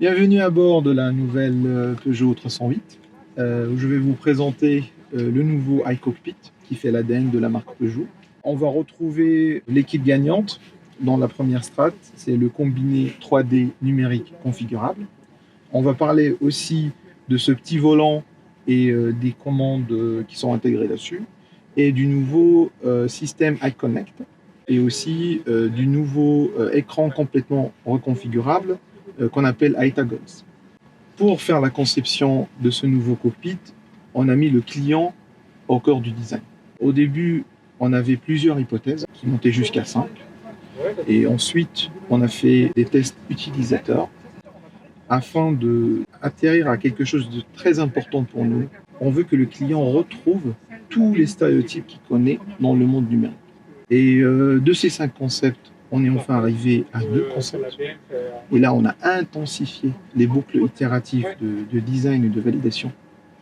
Bienvenue à bord de la nouvelle Peugeot 308, où je vais vous présenter le nouveau iCockpit qui fait l'ADN de la marque Peugeot. On va retrouver l'équipe gagnante dans la première strate, c'est le combiné 3D numérique configurable. On va parler aussi de ce petit volant et des commandes qui sont intégrées là-dessus, et du nouveau système iConnect, et aussi du nouveau écran complètement reconfigurable qu'on appelle iTaggles. Pour faire la conception de ce nouveau cockpit, on a mis le client au cœur du design. Au début, on avait plusieurs hypothèses qui montaient jusqu'à 5. Et ensuite, on a fait des tests utilisateurs afin d'atterrir à quelque chose de très important pour nous. On veut que le client retrouve tous les stéréotypes qu'il connaît dans le monde numérique. Et de ces 5 concepts, on est enfin arrivé à 2 concepts. Et là, on a intensifié les boucles itératives de design et de validation.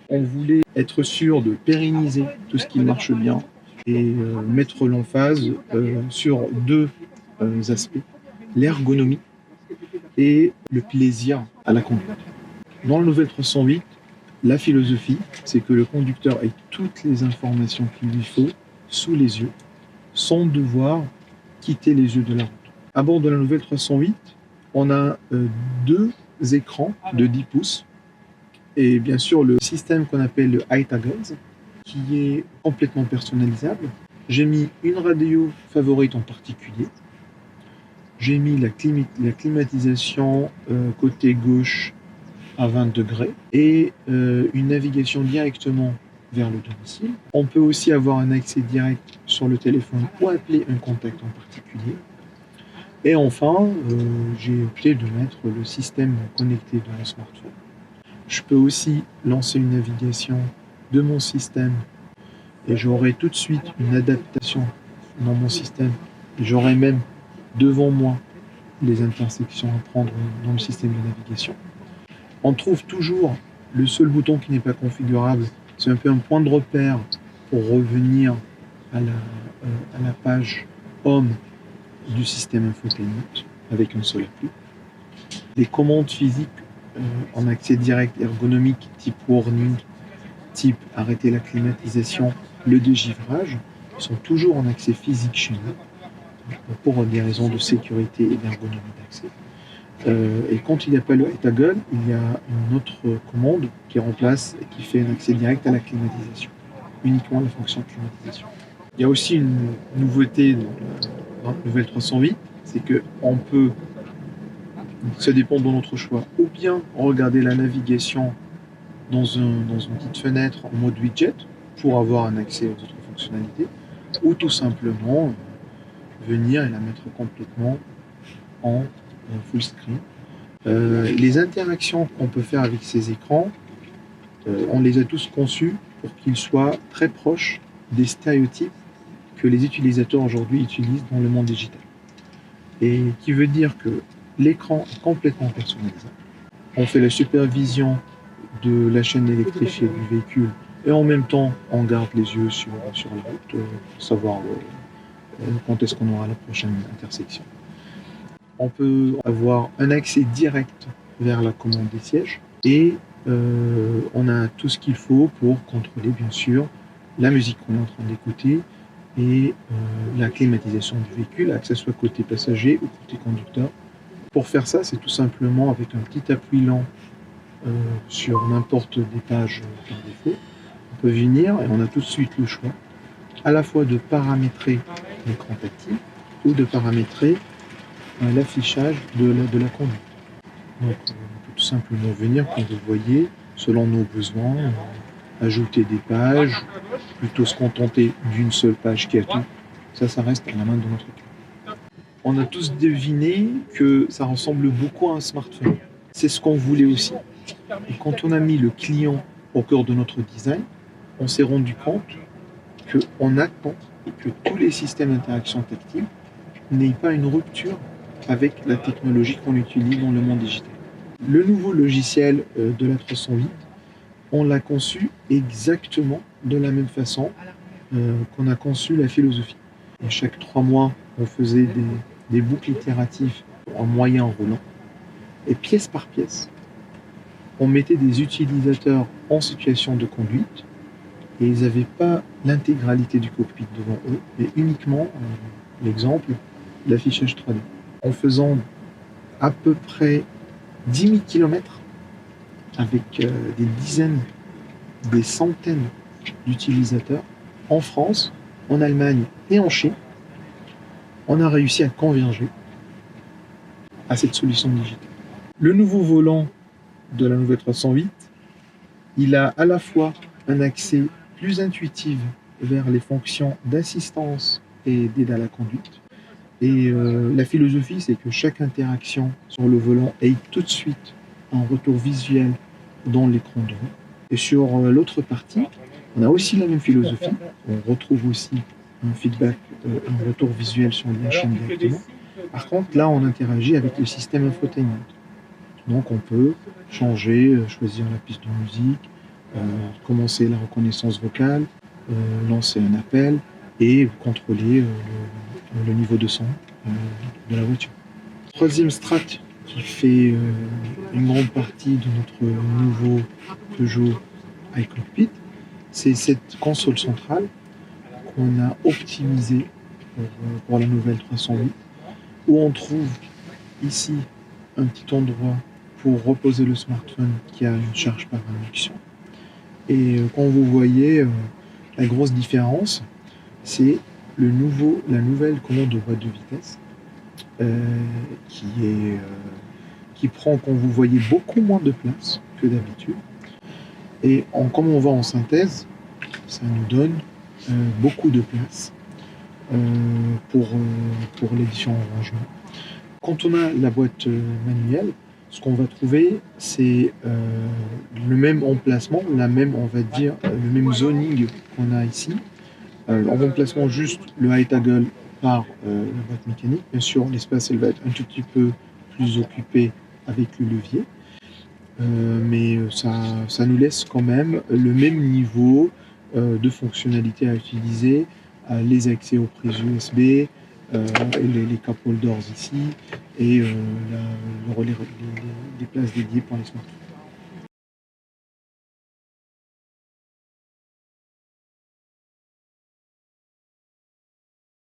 On voulait être sûr de pérenniser tout ce qui marche bien et mettre l'emphase sur deux aspects, l'ergonomie et le plaisir à la conduite. Dans le nouvel 308, la philosophie, c'est que le conducteur ait toutes les informations qu'il lui faut sous les yeux, sans devoir quitter les yeux de la route. À bord de la nouvelle 308, on a deux écrans de 10 pouces et bien sûr le système qu'on appelle le iTaggles qui est complètement personnalisable. J'ai mis une radio favorite en particulier. J'ai mis la climatisation côté gauche à 20 degrés et une navigation directement vers le domicile. On peut aussi avoir un accès direct sur le téléphone ou appeler un contact en particulier. Et enfin, j'ai opté de mettre le système connecté de mon smartphone. Je peux aussi lancer une navigation de mon système et j'aurai tout de suite une adaptation dans mon système. J'aurai même devant moi les intersections à prendre dans le système de navigation. On trouve toujours le seul bouton qui n'est pas configurable, c'est un peu un point de repère pour revenir à la page Home du système infotainment avec un seul appui. Les commandes physiques en accès direct ergonomique type warning, type arrêter la climatisation, le dégivrage sont toujours en accès physique chez nous pour des raisons de sécurité et d'ergonomie d'accès. Et quand il n'y a pas le iTaggle, il y a une autre commande qui remplace et qui fait un accès direct à la climatisation, uniquement la fonction de climatisation. Il y a aussi une nouveauté dans la nouvelle 308, c'est qu'on peut, ça dépend de notre choix, ou bien regarder la navigation dans une petite fenêtre en mode widget pour avoir un accès aux autres fonctionnalités, ou tout simplement venir et la mettre complètement en full screen. Les interactions qu'on peut faire avec ces écrans, on les a tous conçus pour qu'ils soient très proches des stéréotypes que les utilisateurs aujourd'hui utilisent dans le monde digital. Et qui veut dire que l'écran est complètement personnalisable. On fait la supervision de la chaîne électrifiée du véhicule et en même temps on garde les yeux sur la route pour savoir quand est-ce qu'on aura la prochaine intersection. On peut avoir un accès direct vers la commande des sièges et on a tout ce qu'il faut pour contrôler bien sûr la musique qu'on est en train d'écouter et la climatisation du véhicule, que ce soit côté passager ou côté conducteur. Pour faire ça, c'est tout simplement avec un petit appui lent sur n'importe des pages par défaut. On peut venir et on a tout de suite le choix à la fois de paramétrer l'écran tactile ou de paramétrer l'affichage de la conduite. Donc on peut tout simplement venir, comme vous le voyez, selon nos besoins, ajouter des pages, plutôt se contenter d'une seule page qui a tout. Ça reste à la main de notre client. On a tous deviné que ça ressemble beaucoup à un smartphone. C'est ce qu'on voulait aussi. Et quand on a mis le client au cœur de notre design, on s'est rendu compte qu'on attend que tous les systèmes d'interaction tactile n'aient pas une rupture avec la technologie qu'on utilise dans le monde digital. Le nouveau logiciel de la 308, on l'a conçu exactement de la même façon qu'on a conçu la philosophie. Et chaque 3 mois, on faisait des boucles itératives en moyen roulant. Et pièce par pièce, on mettait des utilisateurs en situation de conduite et ils n'avaient pas l'intégralité du cockpit devant eux, mais uniquement, l'exemple, l'affichage 3D. En faisant à peu près 10 000 km avec des dizaines, des centaines d'utilisateurs en France, en Allemagne et en Chine, on a réussi à converger à cette solution digitale. Le nouveau volant de la nouvelle 308, il a à la fois un accès plus intuitif vers les fonctions d'assistance et d'aide à la conduite. Et la philosophie, c'est que chaque interaction sur le volant ait tout de suite un retour visuel dans l'écran de vue. Et sur l'autre partie, on a aussi la même philosophie. On retrouve aussi un feedback, un retour visuel sur la chaîne directement. Par contre, là, on interagit avec le système infotainment. Donc, on peut changer, choisir la piste de musique, commencer la reconnaissance vocale, lancer un appel et contrôler le niveau de son de la voiture. Troisième strat qui fait une grande partie de notre nouveau Peugeot iCockpit, c'est cette console centrale qu'on a optimisée pour la nouvelle 308, où on trouve ici un petit endroit pour reposer le smartphone qui a une charge par induction. Et quand vous voyez la grosse différence, c'est la nouvelle commande de boîte de vitesse qui prend, quand vous voyez, beaucoup moins de place que d'habitude. Et comme on va en synthèse, ça nous donne beaucoup de place pour les différents rangements. Quand on a la boîte manuelle, ce qu'on va trouver, c'est le même emplacement, on va dire, le même zoning qu'on a ici. En remplacement juste le high toggle par la boîte mécanique. Bien sûr, l'espace elle va être un tout petit peu plus occupé avec le levier, mais ça nous laisse quand même le même niveau de fonctionnalité à utiliser, les accès aux prises USB, les cup holders ici et les places dédiées pour les smartphones.